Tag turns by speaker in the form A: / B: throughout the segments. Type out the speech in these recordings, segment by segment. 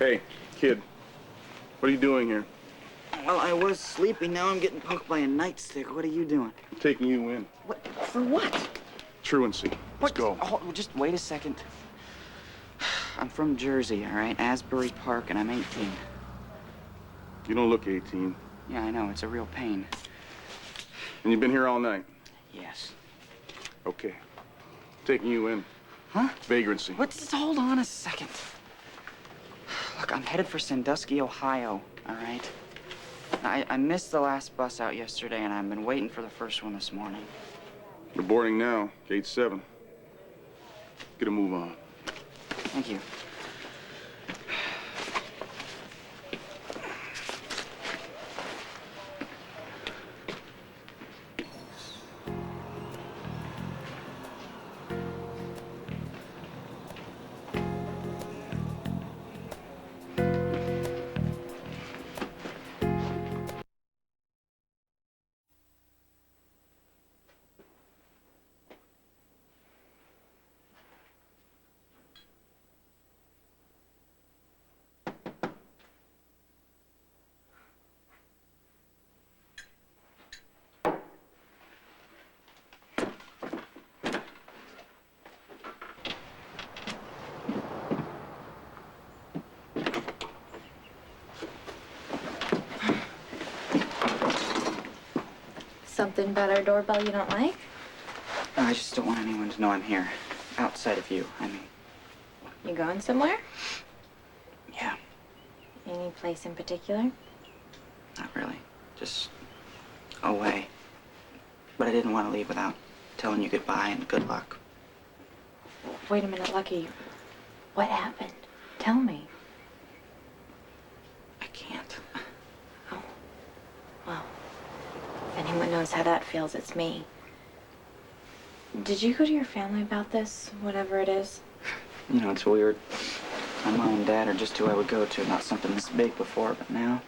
A: Hey, kid. What are you doing here?
B: Well, I was sleeping. Now I'm getting punked by a nightstick. What are you doing?
A: I'm taking you in.
B: What? For what?
A: Truancy. Let's go.
B: Oh, just wait a second. I'm from Jersey, all right? Asbury Park, and I'm 18.
A: You don't look 18.
B: Yeah, I know. It's a real pain.
A: And you've been here all night?
B: Yes.
A: Okay. Taking you in.
B: Huh?
A: Vagrancy.
B: What? Just hold on a second. Look, I'm headed for Sandusky, Ohio, all right? I missed the last bus out yesterday, and I've been waiting for the first one this morning.
A: You're boarding now, gate 7. Get a move on.
B: Thank you.
C: Something about our doorbell you don't like?
B: I just don't want anyone to know I'm here. Outside of you, I mean.
C: You going somewhere?
B: Yeah,
C: Any place in particular?
B: not really. Just away. But I didn't want to leave without telling you goodbye and good luck.
C: Wait a minute, Lucky. What happened? Tell me.
B: I can't.
C: Oh, well, if anyone knows how that feels, it's me. Did you go to your family about this, whatever it is?
B: You know, it's weird. My mom and dad are just who I would go to, not something this big before, but now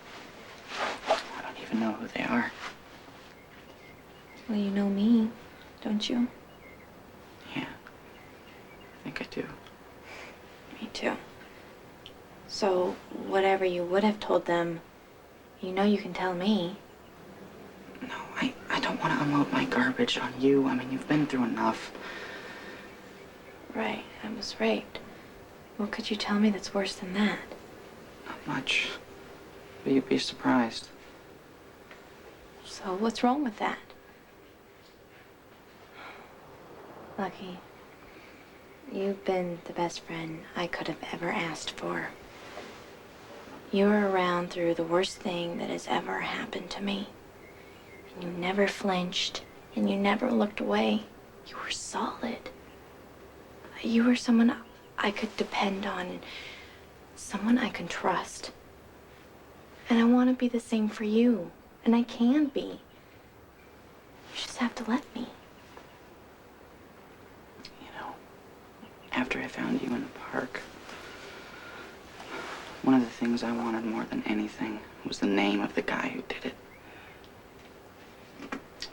B: I don't even know who they are.
C: Well, you know me, don't you?
B: Yeah, I think I do.
C: Me too. So, whatever you would have told them, you know you can tell me.
B: No, I don't want to unload my garbage on you. I mean, you've been through enough.
C: Right, I was raped. What could you tell me that's worse than that?
B: Not much. But you'd be surprised.
C: So, what's wrong with that? Lucky, you've been the best friend I could have ever asked for. You were around through the worst thing that has ever happened to me. And you never flinched, and you never looked away. You were solid. You were someone I could depend on, and someone I can trust. And I want to be the same for you, and I can be. You just have to let me.
B: You know, after I found you in the park, one of the things I wanted more than anything was the name of the guy who did it.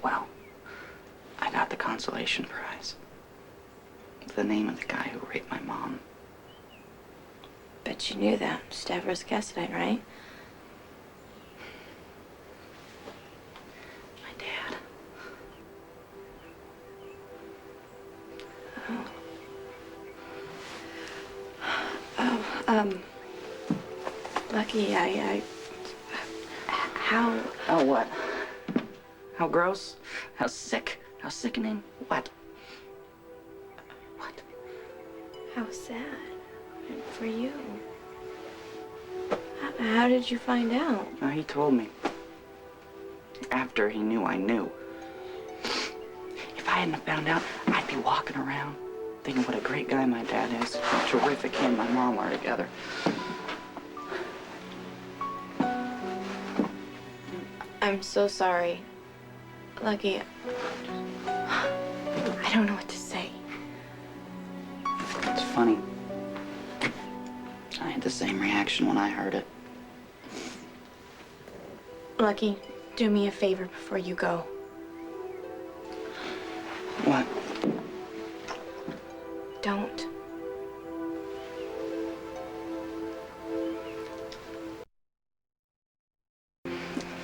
B: Well, I got the consolation prize. The name of the guy who raped my mom.
C: Bet you knew that. Stavros Cassadine, right?
B: My dad.
C: Lucky, how...
B: Oh, what? How gross? How sick? How sickening? What? What?
C: How sad. For you. How did you find out?
B: No, he told me. After he knew I knew. If I hadn't found out, I'd be walking around thinking what a great guy my dad is, how terrific he and my mom are together.
C: I'm so sorry. Lucky, I don't know what to say.
B: It's funny. I had the same reaction when I heard it.
C: Lucky, do me a favor before you go.
B: What?
C: Don't.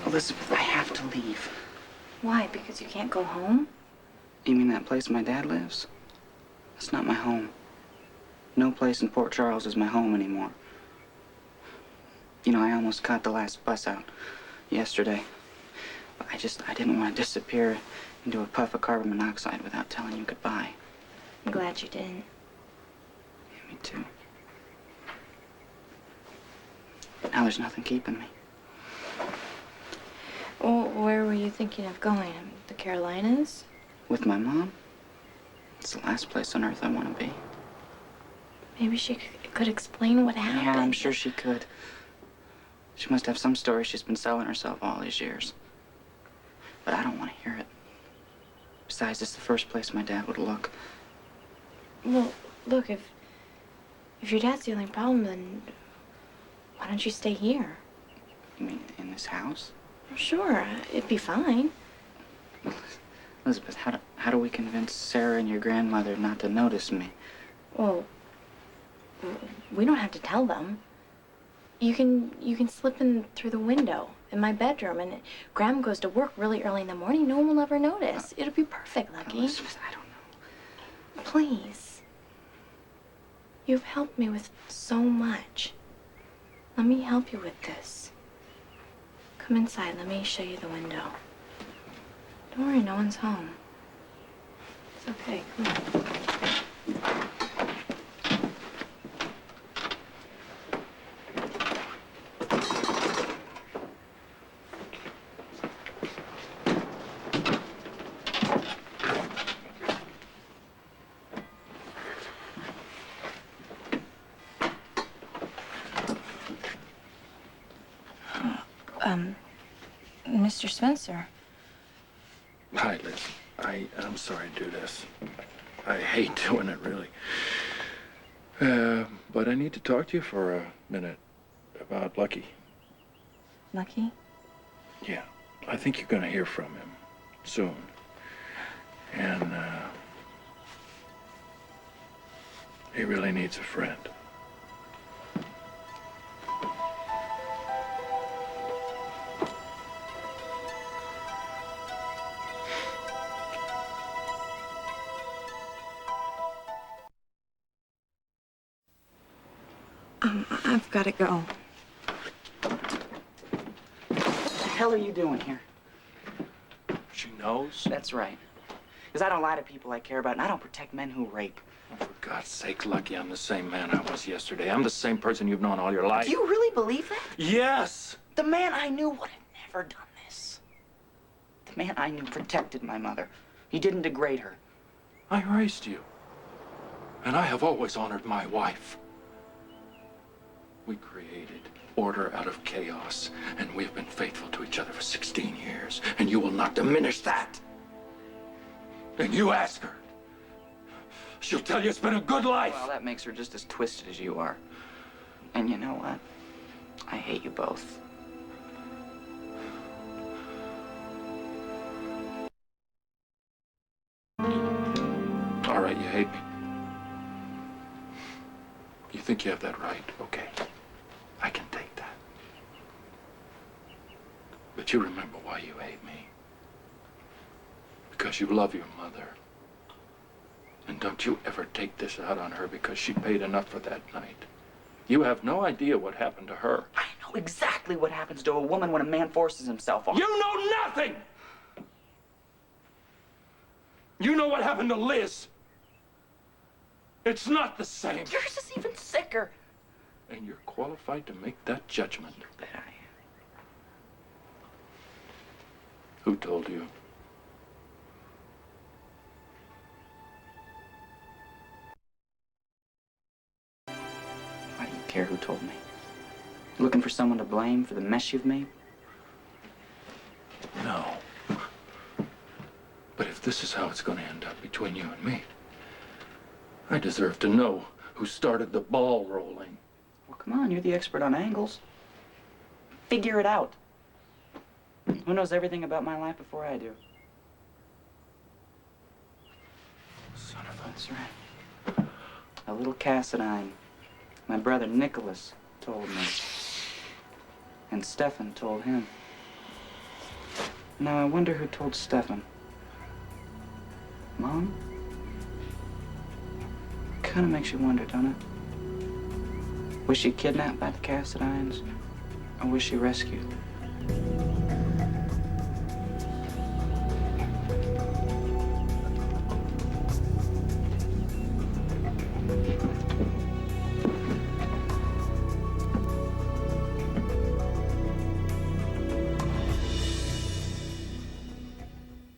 B: Elizabeth, I have to leave.
C: Why? Because you can't go home?
B: You mean that place my dad lives? That's not my home. No place in Port Charles is my home anymore. You know, I almost caught the last bus out yesterday. But I didn't want to disappear into a puff of carbon monoxide without telling you goodbye.
C: I'm glad you didn't.
B: Yeah, me too. Now there's nothing keeping me.
C: Well, where were you thinking of going? The Carolinas?
B: With my mom? It's the last place on earth I want to be.
C: Maybe she could explain what happened.
B: Yeah, I'm sure she could. She must have some story she's been selling herself all these years. But I don't want to hear it. Besides, it's the first place my dad would look.
C: Well, look, if your dad's the only problem, then why don't you stay here?
B: You mean in this house?
C: Well, sure, it'd be fine.
B: Elizabeth, how do we convince Sarah and your grandmother not to notice me?
C: Well, we don't have to tell them. You can slip in through the window in my bedroom, and Graham goes to work really early in the morning. No one will ever notice. It'll be perfect, Lucky.
B: Elizabeth, I don't know.
C: Please. You've helped me with so much. Let me help you with this. Come inside. Let me show you the window. Don't worry, no one's home. It's okay. Come on. Mr. Spencer.
D: Hi, Liz. I'm sorry to do this. I hate doing it, really. But I need to talk to you for a minute about Lucky.
C: Lucky?
D: Yeah, I think you're going to hear from him soon. And, he really needs a friend.
C: I've got to go.
B: What the hell are you doing here?
D: She knows?
B: That's right. Because I don't lie to people I care about, and I don't protect men who rape.
D: Oh, for God's sake, Lucky, I'm the same man I was yesterday. I'm the same person you've known all your life.
B: Do you really believe that?
D: Yes!
B: The man I knew would have never done this. The man I knew protected my mother. He didn't degrade her.
D: I raised you. And I have always honored my wife. We created order out of chaos, and we have been faithful to each other for 16 years, and you will not diminish that. And you ask her. She'll tell you it's been a good life.
B: Well, that makes her just as twisted as you are. And you know what? I hate you both.
D: All right, you hate me. You think you have that right? Okay. I can take that. But you remember why you hate me. Because you love your mother. And don't you ever take this out on her because she paid enough for that night. You have no idea what happened to her.
B: I know exactly what happens to a woman when a man forces himself on her.
D: You know nothing! You know what happened to Liz. It's not the same.
B: Yours is even sicker.
D: And you're qualified to make that judgment.
B: You bet I am.
D: Who told you?
B: Why do you care who told me? Looking for someone to blame for the mess you've made?
D: No. But if this is how it's going to end up between you and me, I deserve to know who started the ball rolling.
B: Well, come on, you're the expert on angles. Figure it out. Who knows everything about my life before I do?
D: Son of a...
B: That's right. A little Cassadine. My brother Nicholas told me. And Stefan told him. Now, I wonder who told Stefan. Mom? Kind of makes you wonder, don't it? Was she kidnapped by the Cassidines, or was she rescued?